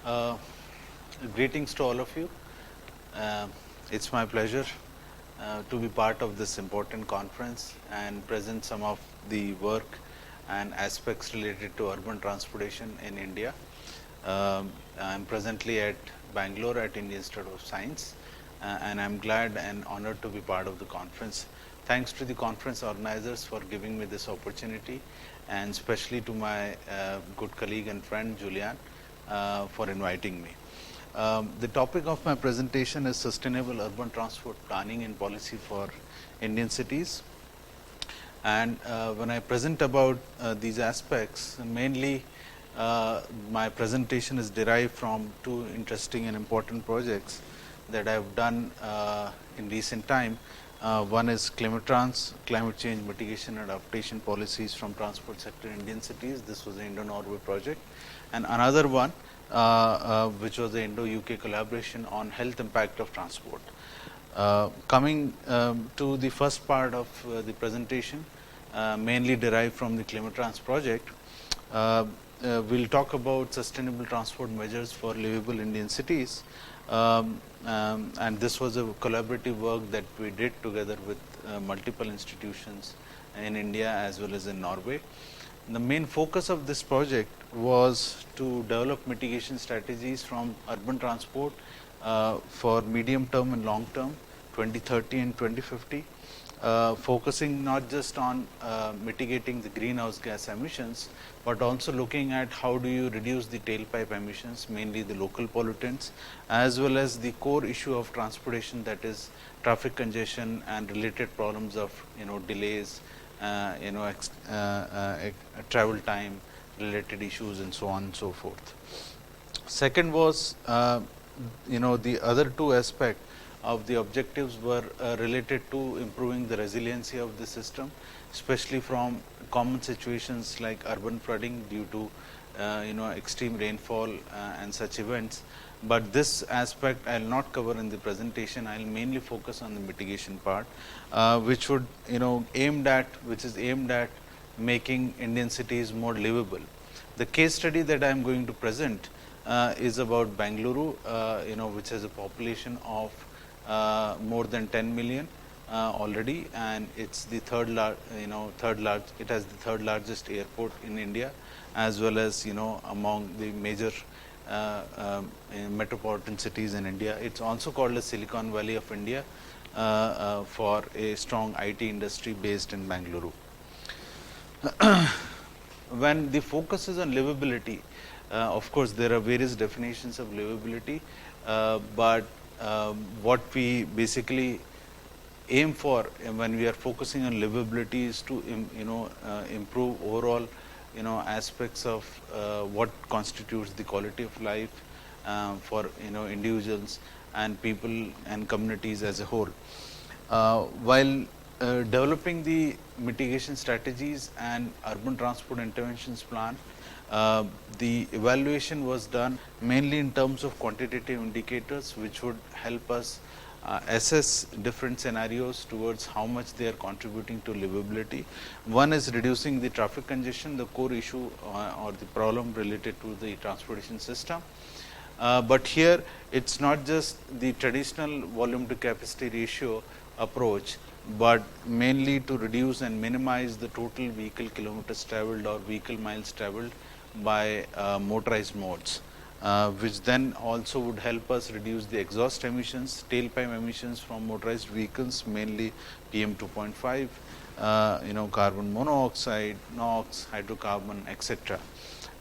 Uh, Greetings to all of you. It's my pleasure to be part of this important conference and present some of the work and aspects related to urban transportation in India. I'm presently at Bangalore at Indian Institute of Science, and I'm glad and honored to be part of the conference. Thanks to the conference organizers for giving me this opportunity, and especially to my good colleague and friend Julian for inviting me. The topic of my presentation is sustainable urban transport planning and policy for Indian cities. And when I present about these aspects, mainly my presentation is derived from two interesting and important projects that I have done in recent time. One is Climatrans, Climate Change Mitigation and Adaptation Policies from Transport Sector in Indian Cities. This was the Indo-Norway project. And another one, which was the Indo-UK collaboration on health impact of transport. Coming to the first part of the presentation, mainly derived from the Climatrans project, we'll talk about sustainable transport measures for livable Indian cities. And this was a collaborative work that we did together with multiple institutions in India as well as in Norway. The main focus of this project was to develop mitigation strategies from urban transport for medium term and long term, 2030 and 2050, focusing not just on mitigating the greenhouse gas emissions, but also looking at how do you reduce the tailpipe emissions, mainly the local pollutants, as well as the core issue of transportation, that is traffic congestion and related problems of delays, travel time related issues and so on and so forth. Second was the other two aspects of the objectives were related to improving the resiliency of the system, especially from common situations like urban flooding due to extreme rainfall and such events. But this aspect I will not cover in the presentation. I will mainly focus on the mitigation part, which is aimed at making Indian cities more livable. The case study that I am going to present is about Bangalore, which has a population of more than 10 million already, and it's the third largest airport in India, as well as among the major metropolitan cities in India. It's also called the Silicon Valley of India for a strong IT industry based in Bangalore. When the focus is on livability, of course there are various definitions of livability, but what we basically aim for when we are focusing on livability is to improve overall aspects of what constitutes the quality of life for individuals and people and communities as a whole. While developing the mitigation strategies and urban transport interventions plan, the evaluation was done mainly in terms of quantitative indicators, which would help us assess different scenarios towards how much they are contributing to livability. One is reducing the traffic congestion, the core issue or the problem related to the transportation system. But here it's not just the traditional volume to capacity ratio approach, but mainly to reduce and minimize the total vehicle kilometers traveled or vehicle miles traveled by motorized modes, which then also would help us reduce the exhaust emissions, tailpipe emissions from motorized vehicles, mainly PM 2.5, carbon monoxide, NOx, hydrocarbon, etc.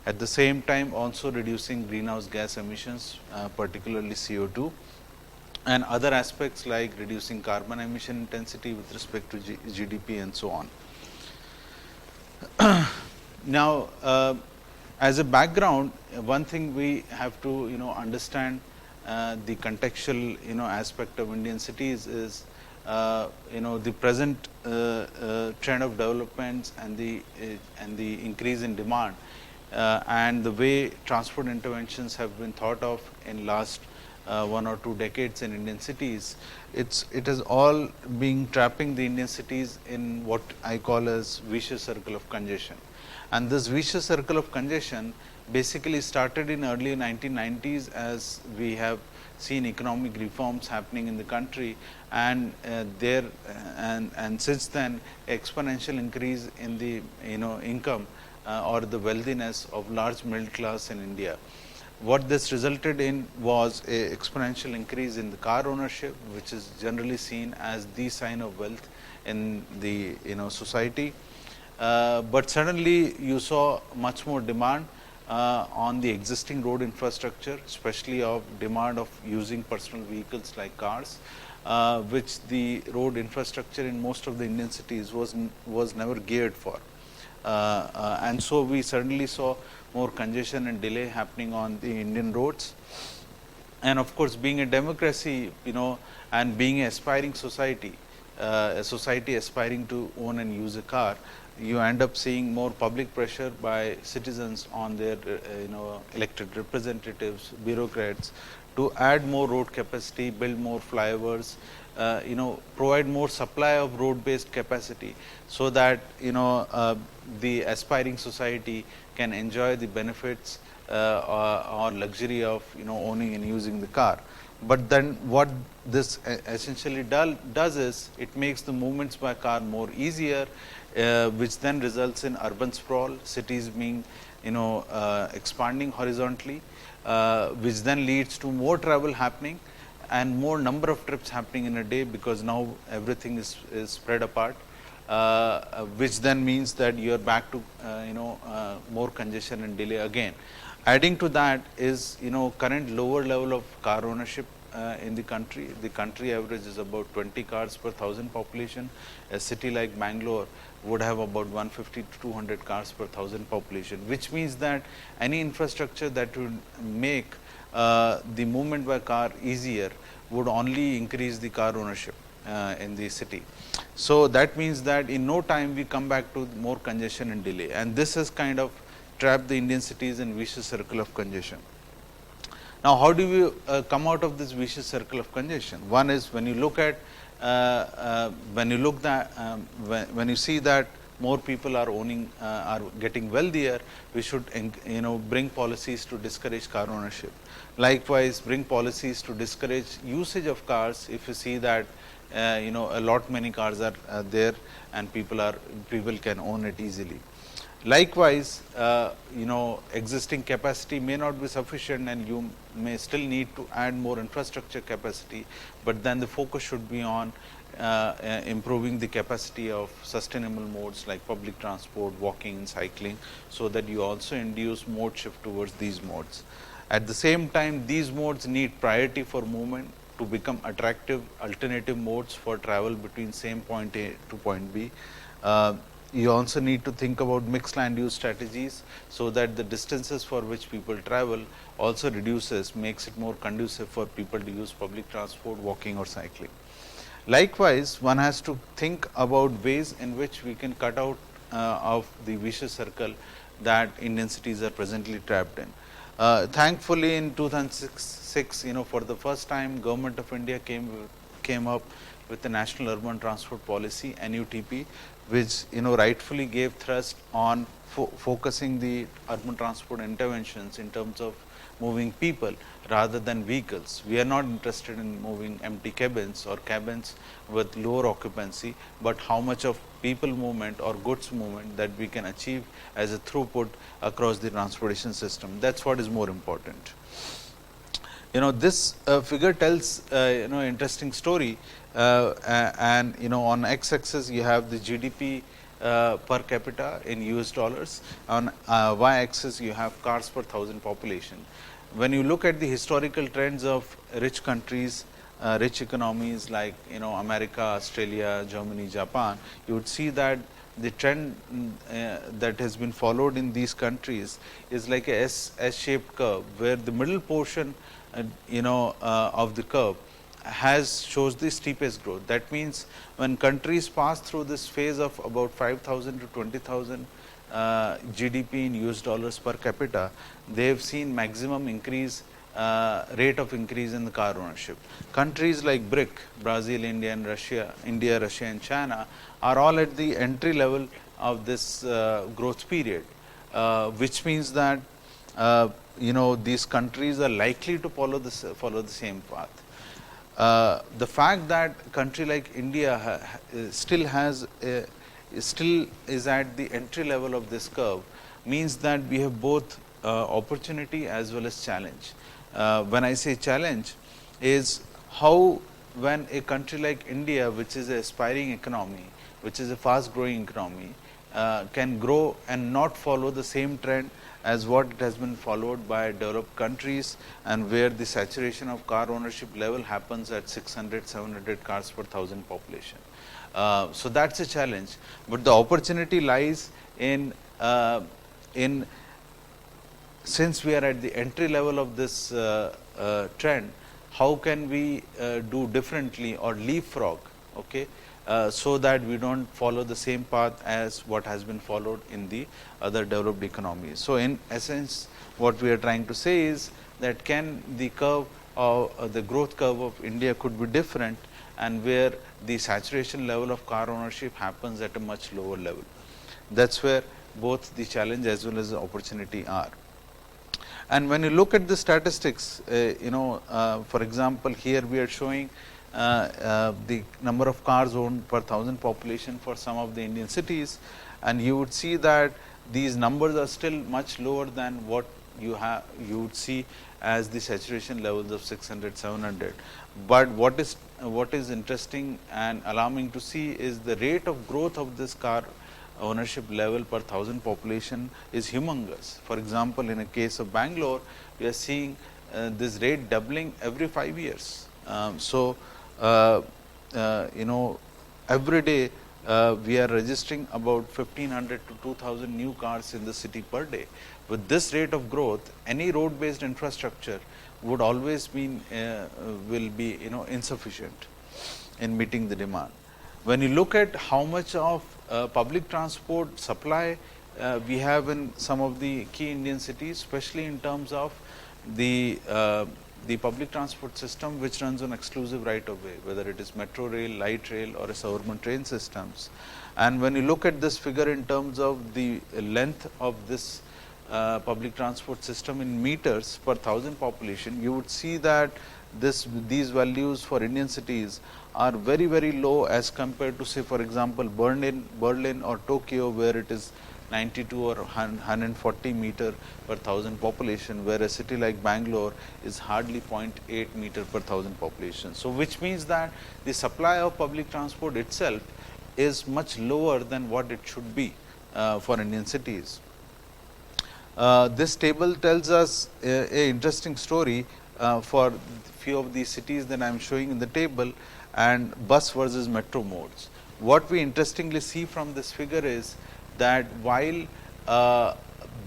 At the same time, also reducing greenhouse gas emissions, particularly CO2, and other aspects like reducing carbon emission intensity with respect to GDP and so on. Now, as a background, one thing we have to understand the contextual aspect of Indian cities is the present trend of developments and the increase in demand and the way transport interventions have been thought of in last 1 or 2 decades in Indian cities. It is all being trapping the Indian cities in what I call as vicious circle of congestion. And this vicious circle of congestion basically started in early 1990s as we have seen economic reforms happening in the country, and and since then exponential increase in the income or the wealthiness of large middle class in India. What this resulted in was a exponential increase in the car ownership, which is generally seen as the sign of wealth in the society. But suddenly you saw much more demand on the existing road infrastructure, especially of demand of using personal vehicles like cars, which the road infrastructure in most of the Indian cities was never geared for. And so we certainly saw more congestion and delay happening on the Indian roads. And of course, being a democracy, and being an aspiring society, a society aspiring to own and use a car, you end up seeing more public pressure by citizens on their elected representatives, bureaucrats, to add more road capacity, build more flyovers, provide more supply of road based capacity, so that the aspiring society can enjoy the benefits or luxury of owning and using the car. But then what this essentially does is it makes the movements by car more easier, which then results in urban sprawl, cities being expanding horizontally, which then leads to more travel happening and more number of trips happening in a day, because now everything is spread apart, which then means that you are back to more congestion and delay again. Adding to that is current lower level of car ownership in the country. The country average is about 20 cars per thousand population. A city like Bangalore would have about 150 to 200 cars per thousand population, which means that any infrastructure that would make the movement by car easier would only increase the car ownership in the city. So that means that in no time we come back to more congestion and delay, and this has kind of trapped the Indian cities in vicious circle of congestion. Now, how do we come out of this vicious circle of congestion? One is when you look at when you see that more people are owning, are getting wealthier, we should bring policies to discourage car ownership. Likewise, bring policies to discourage usage of cars if you see that a lot many cars are there and people can own it easily. Likewise, existing capacity may not be sufficient and you may still need to add more infrastructure capacity, but then the focus should be on improving the capacity of sustainable modes like public transport, walking and cycling, so that you also induce mode shift towards these modes. At the same time, these modes need priority for movement to become attractive alternative modes for travel between same point A to point B. You also need to think about mixed land use strategies, so that the distances for which people travel also reduces, makes it more conducive for people to use public transport, walking or cycling. Likewise, one has to think about ways in which we can cut out of the vicious circle that Indian cities are presently trapped in. Thankfully, in 2006, for the first time, Government of India came up with the National Urban Transport Policy (NUTP), which rightfully gave thrust on focusing the urban transport interventions in terms of moving people rather than vehicles. We are not interested in moving empty cabins or cabins with lower occupancy, but how much of people movement or goods movement that we can achieve as a throughput across the transportation system. That is what is more important. This figure tells interesting story, and on x axis you have the GDP per capita in US dollars, on y axis you have cars per thousand population. When you look at the historical trends of rich countries, rich economies like America, Australia, Germany, Japan, you would see that the trend that has been followed in these countries is like a S-shaped curve, where the middle portion of the curve shows the steepest growth. That means when countries pass through this phase of about 5,000 to 20,000 GDP in US dollars per capita, they have seen maximum increase, rate of increase in the car ownership. Countries like BRIC, Brazil, India, Russia and China are all at the entry level of this growth period, which means that these countries are likely to follow the same path. The fact that a country like India still still is at the entry level of this curve means that we have both opportunity as well as challenge. When I say challenge, is how when a country like India, which is an aspiring economy, which is a fast growing economy, can grow and not follow the same trend as what it has been followed by developed countries, and where the saturation of car ownership level happens at 600, 700 cars per thousand population. So that's a challenge, but the opportunity lies in since we are at the entry level of this trend, how can we do differently or leapfrog, okay, so that we don't follow the same path as what has been followed in the other developed economies. So, in essence, what we are trying to say is that can the curve of the growth curve of India could be different, and where the saturation level of car ownership happens at a much lower level. That is where both the challenge as well as the opportunity are. And when you look at the statistics, for example, here we are showing the number of cars owned per thousand population for some of the Indian cities, and you would see that these numbers are still much lower than what you would see as the saturation levels of 600, 700. But what is interesting and alarming to see is the rate of growth of this car ownership level per thousand population is humongous. For example, in a case of Bangalore, we are seeing this rate doubling every 5 years. Every day we are registering about 1500 to 2000 new cars in the city per day. With this rate of growth, any road based infrastructure would always will be insufficient in meeting the demand. When you look at how much of public transport supply we have in some of the key Indian cities, especially in terms of the public transport system which runs on exclusive right of way, whether it is metro rail, light rail or a suburban train systems. And when you look at this figure in terms of the length of this public transport system in meters per thousand population, you would see that these values for Indian cities are very, very low as compared to, say, for example, Berlin or Tokyo, where it is 92 or 140 meter per thousand population, where a city like Bangalore is hardly 0.8 meter per thousand population. So, which means that the supply of public transport itself is much lower than what it should be for Indian cities. This table tells us a interesting story for few of these cities that I am showing in the table, and bus versus metro modes. What we interestingly see from this figure is that while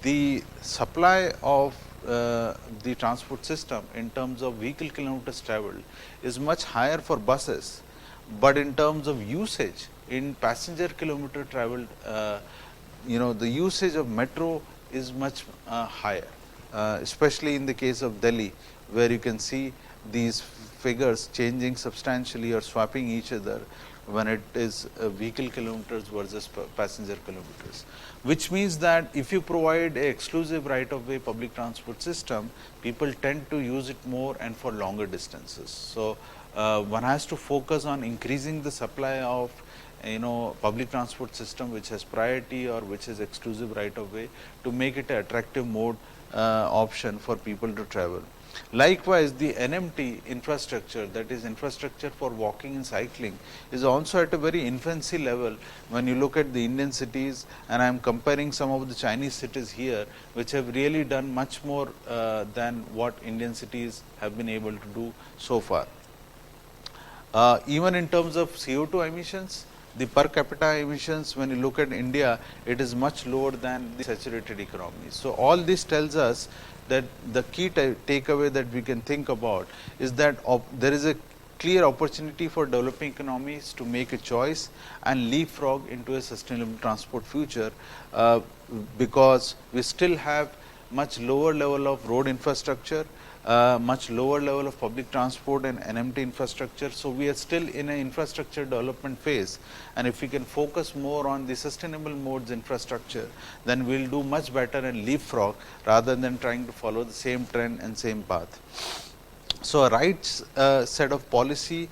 the supply of the transport system in terms of vehicle kilometers traveled is much higher for buses, but in terms of usage in passenger kilometer traveled, the usage of metro is much higher, especially in the case of Delhi, where you can see these figures changing substantially or swapping each other when it is vehicle kilometers versus passenger kilometers, which means that if you provide a exclusive right of way public transport system, people tend to use it more and for longer distances. So, one has to focus on increasing the supply of public transport system which has priority or which has exclusive right of way to make it an attractive mode option for people to travel. Likewise, the NMT infrastructure, that is infrastructure for walking and cycling, is also at a very infancy level when you look at the Indian cities, and I am comparing some of the Chinese cities here which have really done much more than what Indian cities have been able to do so far. Even in terms of CO2 emissions, the per capita emissions, when you look at India, it is much lower than the saturated economies. So, all this tells us that the key takeaway that we can think about is that there is a clear opportunity for developing economies to make a choice and leapfrog into a sustainable transport future, because we still have much lower level of road infrastructure. much lower level of public transport and NMT infrastructure. So, we are still in an infrastructure development phase, and if we can focus more on the sustainable modes infrastructure, then we will do much better and leapfrog rather than trying to follow the same trend and same path. So, a right set of policy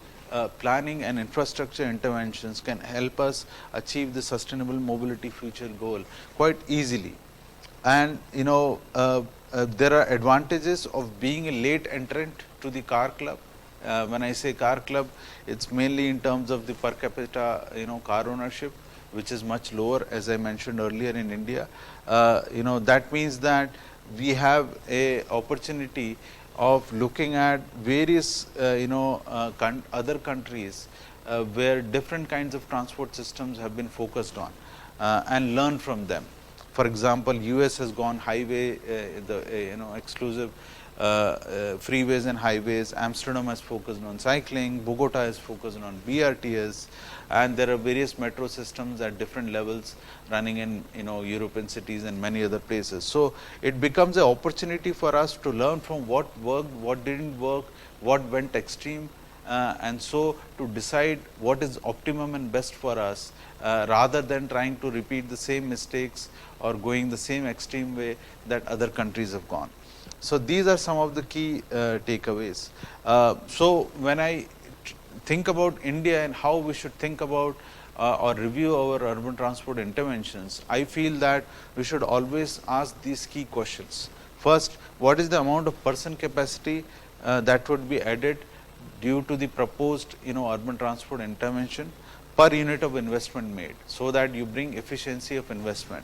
planning and infrastructure interventions can help us achieve the sustainable mobility future goal quite easily. And there are advantages of being a late entrant to the car club. When I say car club, it's mainly in terms of the per capita car ownership, which is much lower, as I mentioned earlier in India. That means that we have a opportunity of looking at various other countries where different kinds of transport systems have been focused on and learn from them. For example, US has gone highway, exclusive freeways and highways. Amsterdam has focused on cycling. Bogota has focused on BRTS, and there are various metro systems at different levels running in European cities and many other places. So, it becomes an opportunity for us to learn from what worked, what didn't work, what went extreme, and so to decide what is optimum and best for us, rather than trying to repeat the same mistakes or going the same extreme way that other countries have gone. So, these are some of the key takeaways. So, when I think about India and how we should think about or review our urban transport interventions, I feel that we should always ask these key questions. First, what is the amount of person capacity that would be added due to the proposed urban transport intervention per unit of investment made, so that you bring efficiency of investment.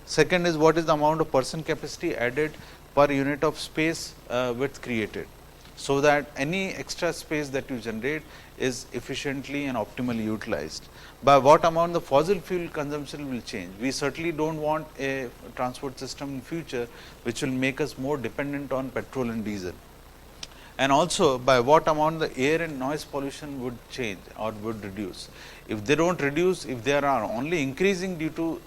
Second is, what is the amount of person capacity added per unit of space width created, so that any extra space that you generate is efficiently and optimally utilized. By what amount the fossil fuel consumption will change. We certainly do not want a transport system in future which will make us more dependent on petrol and diesel. And also, by what amount the air and noise pollution would change or would reduce. If they do not reduce, if they are only increasing due to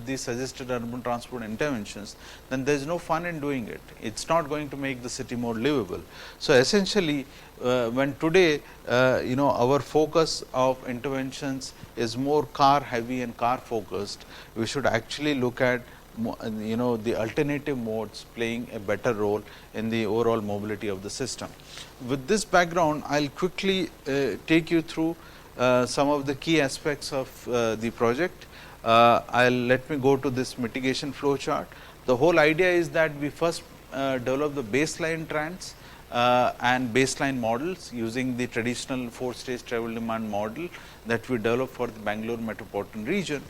the suggested urban transport interventions, then there is no fun in doing it. It is not going to make the city more livable. So, essentially, when today our focus of interventions is more car heavy and car focused, we should actually look at the alternative modes playing a better role in the overall mobility of the system. With this background, I will quickly take you through some of the key aspects of the project. Let me go to this mitigation flow chart. The whole idea is that we first develop the baseline trends and baseline models using the traditional 4-stage travel demand model that we develop for the Bangalore metropolitan region.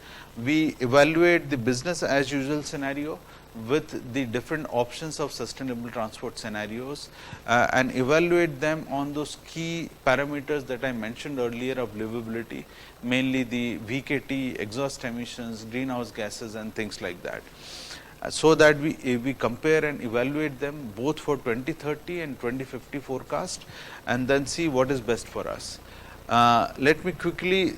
We evaluate the business as usual scenario with the different options of sustainable transport scenarios and evaluate them on those key parameters that I mentioned earlier of livability, mainly the VKT, exhaust emissions, greenhouse gases and things like that. So that we compare and evaluate them both for 2030 and 2050 forecast, and then see what is best for us. Let me quickly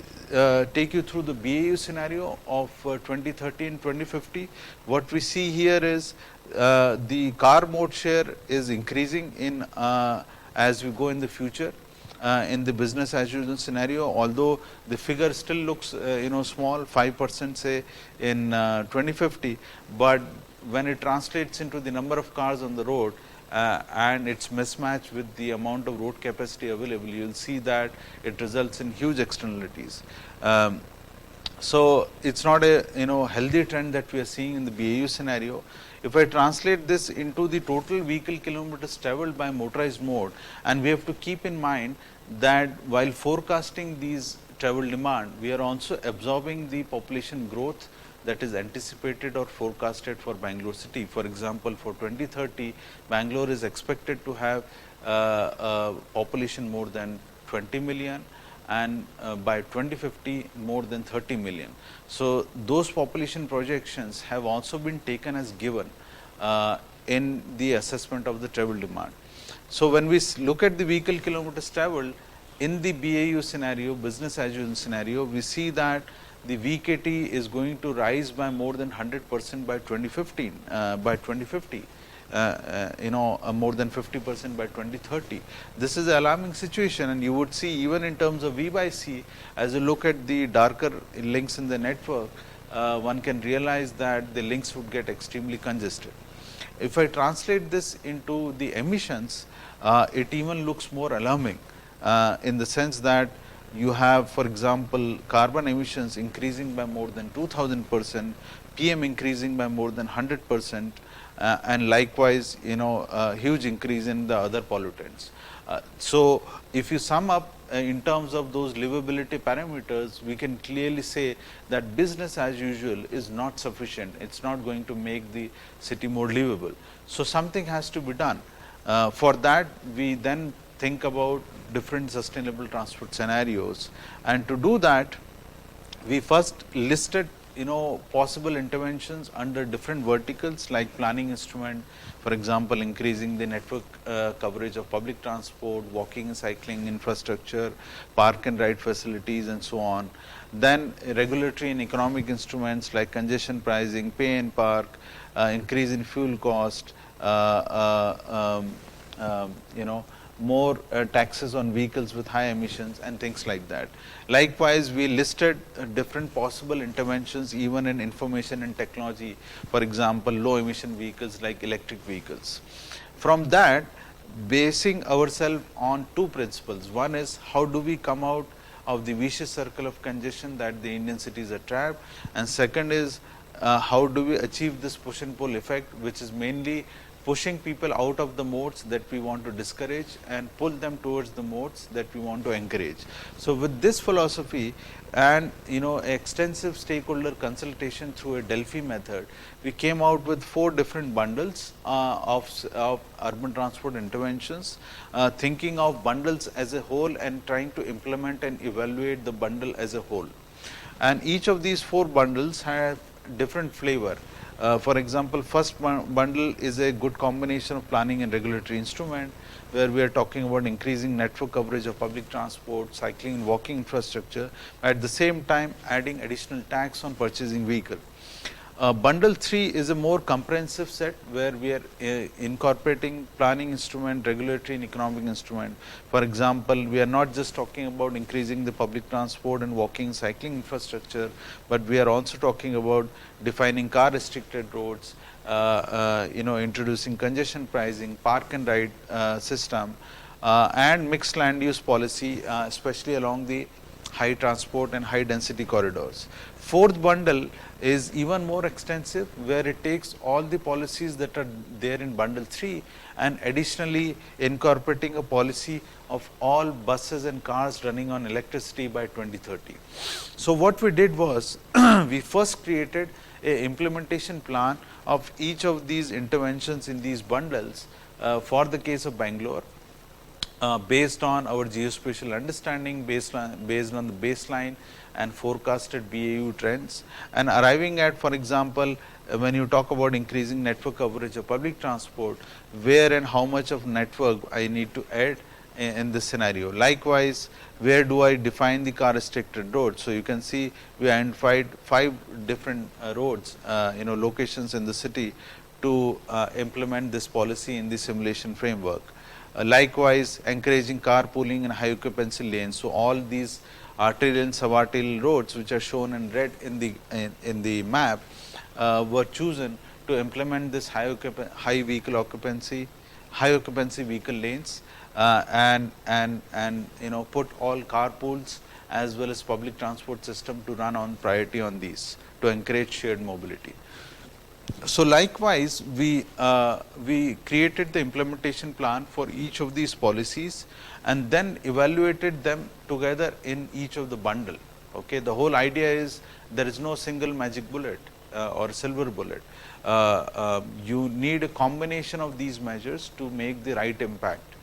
take you through the BAU scenario of 2030 and 2050. What we see here is the car mode share is increasing in as we go in the future. In the business as usual scenario, although the figure still looks small, 5% say in 2050, but when it translates into the number of cars on the road and its mismatch with the amount of road capacity available, you will see that it results in huge externalities. So, it is not a healthy trend that we are seeing in the BAU scenario. If I translate this into the total vehicle kilometers travelled by motorized mode, and we have to keep in mind that while forecasting these travel demand, we are also absorbing the population growth that is anticipated or forecasted for Bangalore city. For example, for 2030, Bangalore is expected to have a population more than 20 million, and by 2050 more than 30 million. So, those population projections have also been taken as given in the assessment of the travel demand. So, when we look at the vehicle kilometers travelled in the BAU scenario, business as usual scenario, we see that the VKT is going to rise by more than 100% by 2050. more than 50% by 2030. This is an alarming situation, and you would see even in terms of V by C, as you look at the darker links in the network, one can realize that the links would get extremely congested. If I translate this into the emissions, it even looks more alarming in the sense that you have, for example, carbon emissions increasing by more than 2000%, PM increasing by more than 100%, and likewise, huge increase in the other pollutants. So, if you sum up in terms of those livability parameters, we can clearly say that business as usual is not sufficient. It is not going to make the city more livable. So, something has to be done. For that, we then think about different sustainable transport scenarios, and to do that, we first listed possible interventions under different verticals like planning instrument, for example, increasing the network coverage of public transport, walking and cycling infrastructure, park and ride facilities, and so on. Then regulatory and economic instruments like congestion pricing, pay and park, increase in fuel cost, more taxes on vehicles with high emissions and things like that. Likewise, we listed different possible interventions even in information and technology, for example, low emission vehicles like electric vehicles. From that, basing ourselves on two principles. One is how do we come out of the vicious circle of congestion that the Indian cities are trapped, and second is how do we achieve this push and pull effect, which is mainly pushing people out of the modes that we want to discourage and pull them towards the modes that we want to encourage. So, with this philosophy and extensive stakeholder consultation through a Delphi method, we came out with 4 different bundles of urban transport interventions, thinking of bundles as a whole and trying to implement and evaluate the bundle as a whole. And each of these 4 bundles have different flavor. For example, first bundle is a good combination of planning and regulatory instrument, where we are talking about increasing network coverage of public transport, cycling and walking infrastructure, at the same time adding additional tax on purchasing vehicle. Bundle 3 is a more comprehensive set, where we are incorporating planning instrument, regulatory and economic instrument. For example, we are not just talking about increasing the public transport and walking cycling infrastructure, but we are also talking about defining car restricted roads, introducing congestion pricing, park and ride system, and mixed land use policy, especially along the high transport and high density corridors. Fourth bundle is even more extensive, where it takes all the policies that are there in bundle 3 and additionally incorporating a policy of all buses and cars running on electricity by 2030. So, what we did was we first created a implementation plan of each of these interventions in these bundles for the case of Bangalore. Based on our geospatial understanding, based on the baseline and forecasted BAU trends, and arriving at, for example, when you talk about increasing network coverage of public transport, where and how much of network I need to add in this scenario. Likewise, where do I define the car restricted roads? So, you can see we identified 5 different roads, locations in the city to implement this policy in the simulation framework. Likewise, encouraging carpooling and high occupancy lanes. So, all these arterial and subarterial roads, which are shown in red in the map, were chosen to implement this high vehicle occupancy, high occupancy vehicle lanes, and put all carpools as well as public transport system to run on priority on these to encourage shared mobility. So, likewise, we created the implementation plan for each of these policies and then evaluated them together in each of the bundle. Okay. The whole idea is there is no single magic bullet or silver bullet. You need a combination of these measures to make the right impact,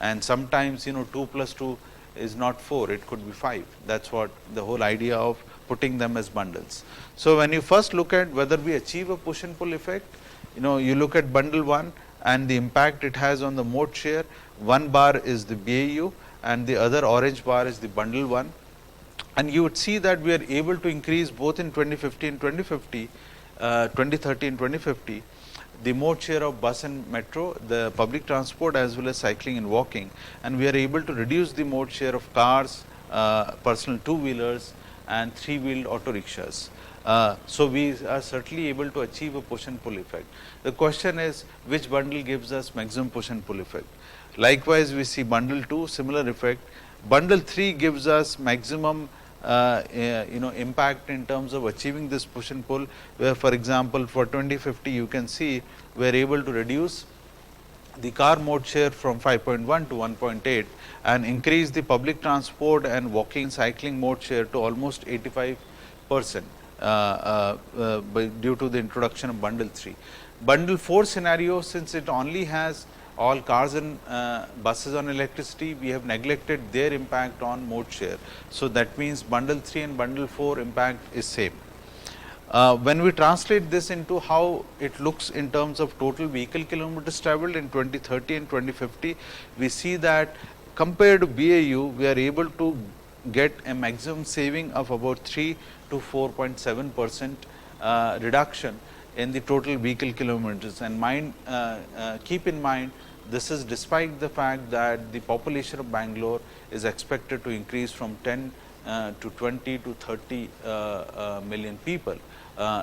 and sometimes 2 plus 2 is not 4, it could be 5. That is what the whole idea of putting them as bundles. So, when you first look at whether we achieve a push and pull effect, you look at bundle 1 and the impact it has on the mode share. One bar is the BAU and the other orange bar is the bundle 1, and you would see that we are able to increase both in 2050 and 2030 and 2050 the mode share of bus and metro, the public transport as well as cycling and walking, and we are able to reduce the mode share of cars, personal two-wheelers and three-wheeled auto rickshaws. So, we are certainly able to achieve a push and pull effect. The question is which bundle gives us maximum push and pull effect. Likewise, we see bundle 2 similar effect. Bundle 3 gives us maximum impact in terms of achieving this push and pull, where for example, for 2050 you can see we are able to reduce the car mode share from 5.1 to 1.8 and increase the public transport and walking cycling mode share to almost 85% due to the introduction of bundle 3. Bundle 4 scenario, since it only has all cars and buses on electricity, we have neglected their impact on mode share. So, that means bundle 3 and bundle 4 impact is same. When we translate this into how it looks in terms of total vehicle kilometers traveled in 2030 and 2050, we see that compared to BAU, we are able to get a maximum saving of about 3 to 4.7% reduction in the total vehicle kilometers. And keep in mind, this is despite the fact that the population of Bangalore is expected to increase from 10 to 20 to 30 million people.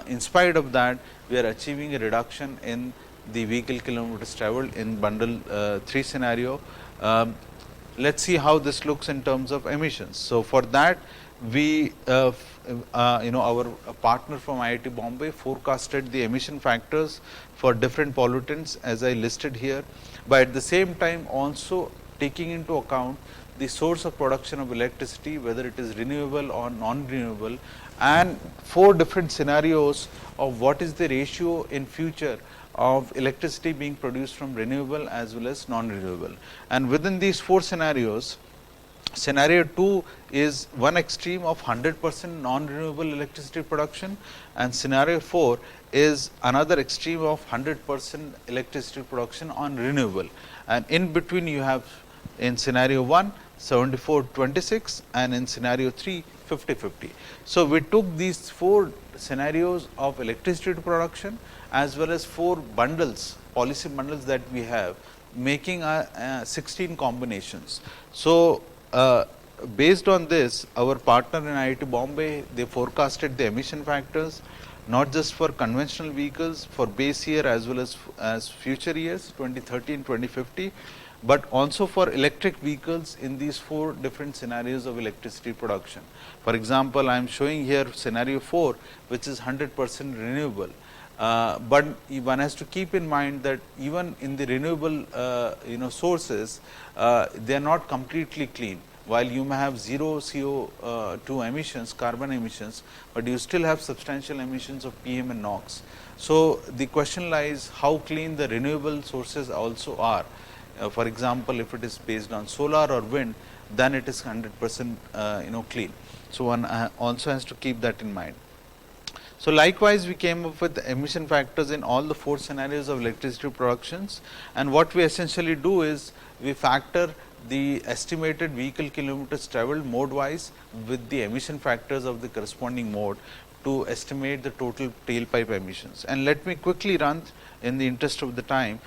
In spite of that, we are achieving a reduction in the vehicle kilometers traveled in bundle 3 scenario. Let us see how this looks in terms of emissions. So, for that we our partner from IIT Bombay forecasted the emission factors for different pollutants as I listed here, but at the same time also taking into account the source of production of electricity, whether it is renewable or non-renewable, and 4 different scenarios of what is the ratio in future of electricity being produced from renewable as well as non-renewable. And within these 4 scenarios, scenario 2 is one extreme of 100% non-renewable electricity production, and scenario 4 is another extreme of 100% electricity production on renewable, and in between you have in scenario 1 74-26 and in scenario 3 50-50. So, we took these 4 scenarios of electricity production as well as 4 bundles, policy bundles that we have, making 16 combinations. So, based on this, our partner in IIT Bombay, they forecasted the emission factors not just for conventional vehicles for base year as well as future years 2030 and 2050, but also for electric vehicles in these 4 different scenarios of electricity production. For example, I am showing here scenario 4, which is 100% renewable. But one has to keep in mind that even in the renewable sources, they are not completely clean. While you may have 0 CO2 emissions, carbon emissions, but you still have substantial emissions of PM and NOx. So, the question lies how clean the renewable sources also are. For example, if it is based on solar or wind, then it is 100% clean. So, one also has to keep that in mind. So, likewise we came up with the emission factors in all the 4 scenarios of electricity productions, and what we essentially do is we factor the estimated vehicle kilometers traveled mode wise with the emission factors of the corresponding mode to estimate the total tailpipe emissions. And let me quickly run in the interest of the time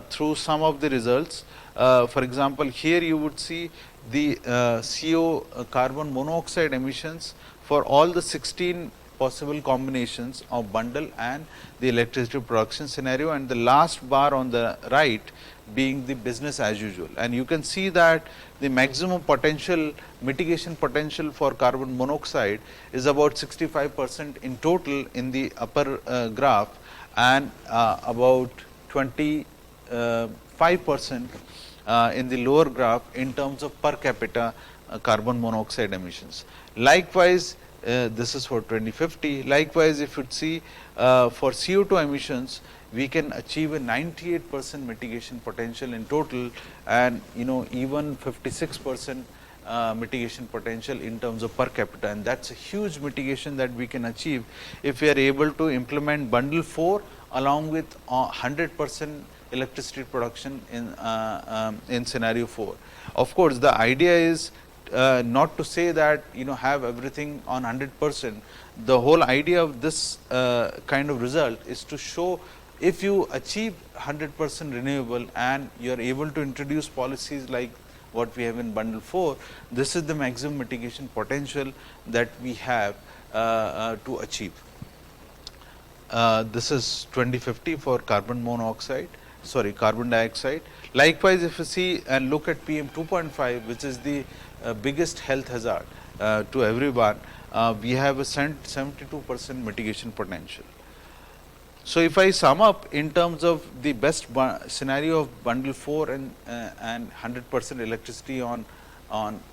through some of the results. For example, here you would see the CO carbon monoxide emissions for all the 16 possible combinations of bundle and the electricity production scenario, and the last bar on the right being the business as usual. And you can see that the maximum potential mitigation potential for carbon monoxide is about 65% in total in the upper graph, and about 25% in the lower graph in terms of per capita carbon monoxide emissions. Likewise, this is for 2050. Likewise, if you see for CO2 emissions, we can achieve a 98% mitigation potential in total, and even 56% mitigation potential in terms of per capita, and that is a huge mitigation that we can achieve if we are able to implement bundle 4 along with 100% electricity production in scenario 4. Of course, the idea is not to say that have everything on 100%. The whole idea of this kind of result is to show if you achieve 100% renewable and you are able to introduce policies like what we have in bundle 4, this is the maximum mitigation potential that we have to achieve. This is 2050 for carbon dioxide. Likewise, if you see and look at PM 2.5, which is the biggest health hazard to everyone, we have a 72% mitigation potential. So, if I sum up in terms of the best scenario of bundle 4 and 100% electricity on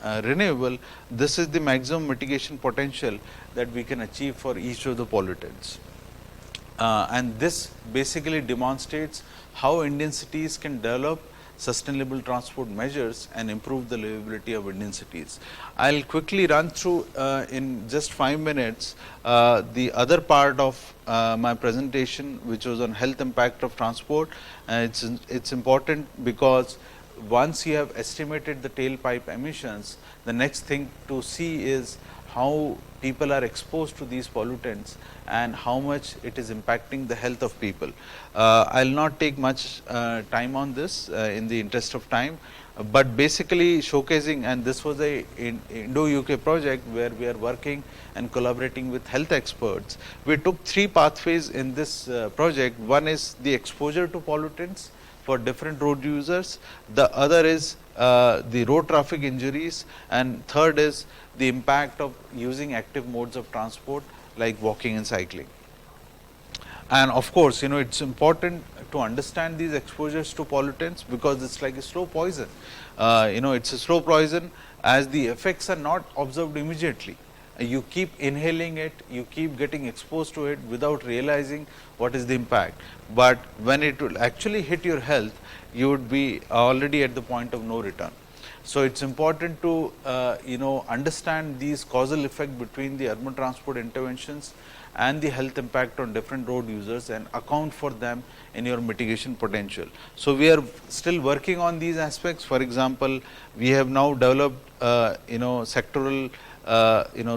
renewable, this is the maximum mitigation potential that we can achieve for each of the pollutants. And this basically demonstrates how Indian cities can develop sustainable transport measures and improve the livability of Indian cities. I will quickly run through in just 5 minutes the other part of my presentation, which was on health impact of transport. It's important because once you have estimated the tailpipe emissions, the next thing to see is how people are exposed to these pollutants and how much it is impacting the health of people. I will not take much time on this in the interest of time, but basically showcasing, and this was a Indo-UK project where we are working and collaborating with health experts. We took 3 pathways in this project. One is the exposure to pollutants for different road users, the other is the road traffic injuries, and third is the impact of using active modes of transport like walking and cycling. And of course, it's important to understand these exposures to pollutants because it's like a slow poison. It's a slow poison as the effects are not observed immediately. You keep inhaling it, you keep getting exposed to it without realizing what is the impact. But when it will actually hit your health, you would be already at the point of no return. So, it's important to understand these causal effect between the urban transport interventions and the health impact on different road users and account for them in your mitigation potential. So, we are still working on these aspects. For example, we have now developed sectoral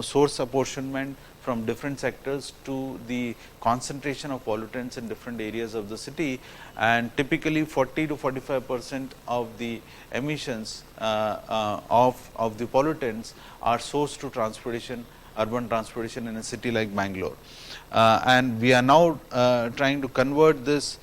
source apportionment from different sectors to the concentration of pollutants in different areas of the city, and typically 40 to 45% of the emissions of the pollutants are sourced to transportation, urban transportation in a city like Bangalore. And we are now trying to convert this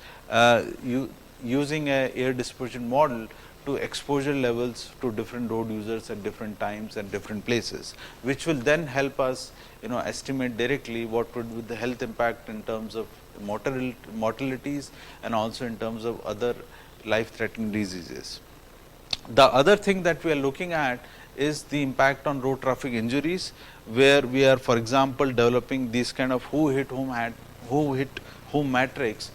using a air dispersion model to exposure levels to different road users at different times and different places, which will then help us estimate directly what would be the health impact in terms of mortalities and also in terms of other life threatening diseases. The other thing that we are looking at is the impact on road traffic injuries, where we are, for example, developing these kind of who hit whom matrix,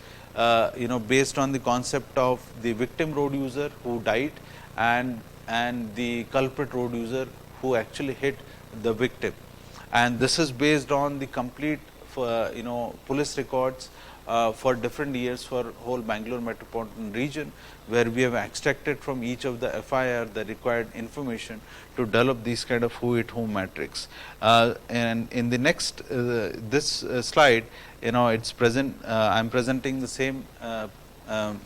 based on the concept of the victim road user who died and the culprit road user who actually hit the victim. And this is based on the complete police records for different years for whole Bangalore metropolitan region, where we have extracted from each of the FIR the required information to develop these kind of who hit whom matrix. And in the next this slide, it's present. I'm presenting the same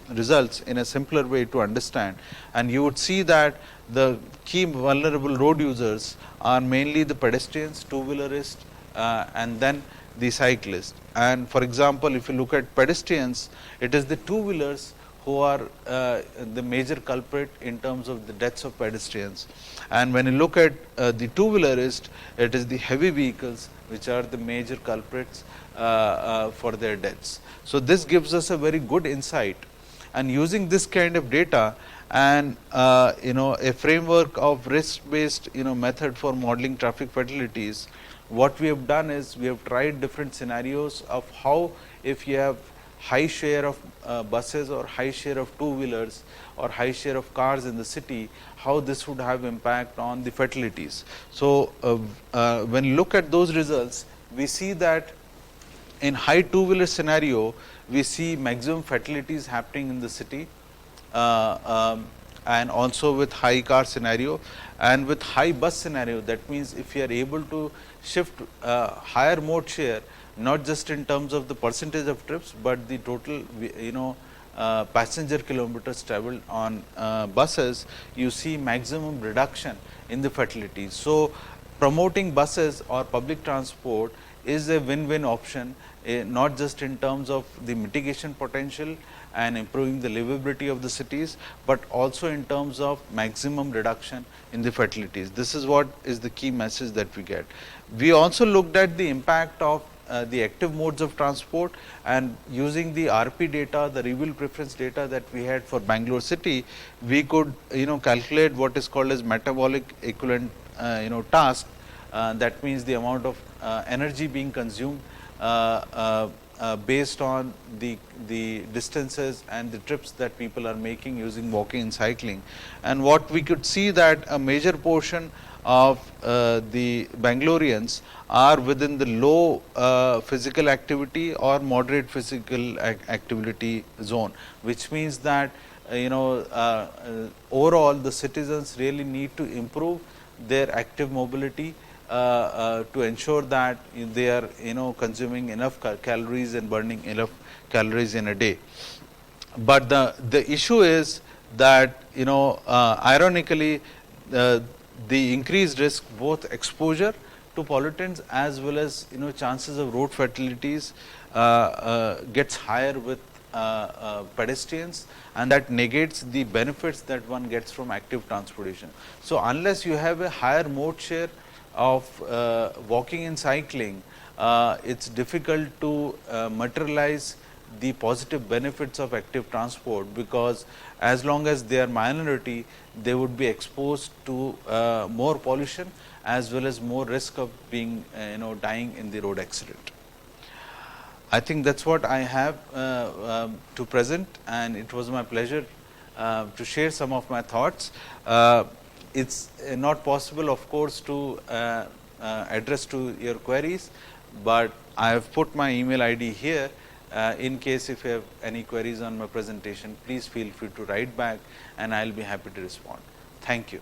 results in a simpler way to understand, and you would see that the key vulnerable road users are mainly the pedestrians, two-wheelerists, and then the cyclists. And for example, if you look at pedestrians, it is the two-wheelers who are the major culprit in terms of the deaths of pedestrians. And when you look at the two-wheelerist, it is the heavy vehicles which are the major culprits for their deaths. So, this gives us a very good insight, and using this kind of data and a framework of risk-based method for modeling traffic fatalities, what we have done is we have tried different scenarios of how, if you have high share of buses or high share of two-wheelers or high share of cars in the city, how this would have impact on the fatalities. So, when you look at those results, we see that in high two-wheeler scenario, we see maximum fatalities happening in the city, and also with high car scenario, and with high bus scenario. That means if you are able to shift higher mode share, not just in terms of the percentage of trips, but the total passenger kilometers traveled on buses, you see maximum reduction in the fatalities. So, promoting buses or public transport is a win-win option, not just in terms of the mitigation potential and improving the livability of the cities, but also in terms of maximum reduction in the fatalities. This is what is the key message that we get. We also looked at the impact of the active modes of transport, and using the RP data, the reveal preference data that we had for Bangalore city, we could calculate what is called as metabolic equivalent task. That means the amount of energy being consumed based on the distances and the trips that people are making using walking and cycling. And what we could see that a major portion of the Bangaloreans are within the low physical activity or moderate physical activity zone, which means that overall the citizens really need to improve their active mobility to ensure that they are consuming enough calories and burning enough calories in a day. But the issue is that ironically the increased risk, both exposure to pollutants as well as chances of road fatalities gets higher with pedestrians, and that negates the benefits that one gets from active transportation. So, unless you have a higher mode share of walking and cycling, it's difficult to materialize the positive benefits of active transport, because as long as they are minority, they would be exposed to more pollution as well as more risk of being dying in the road accident. I think that's what I have to present, and it was my pleasure to share some of my thoughts. It's not possible, of course, to address to your queries, but I have put my email ID here. In case if you have any queries on my presentation, please feel free to write back and I will be happy to respond. Thank you.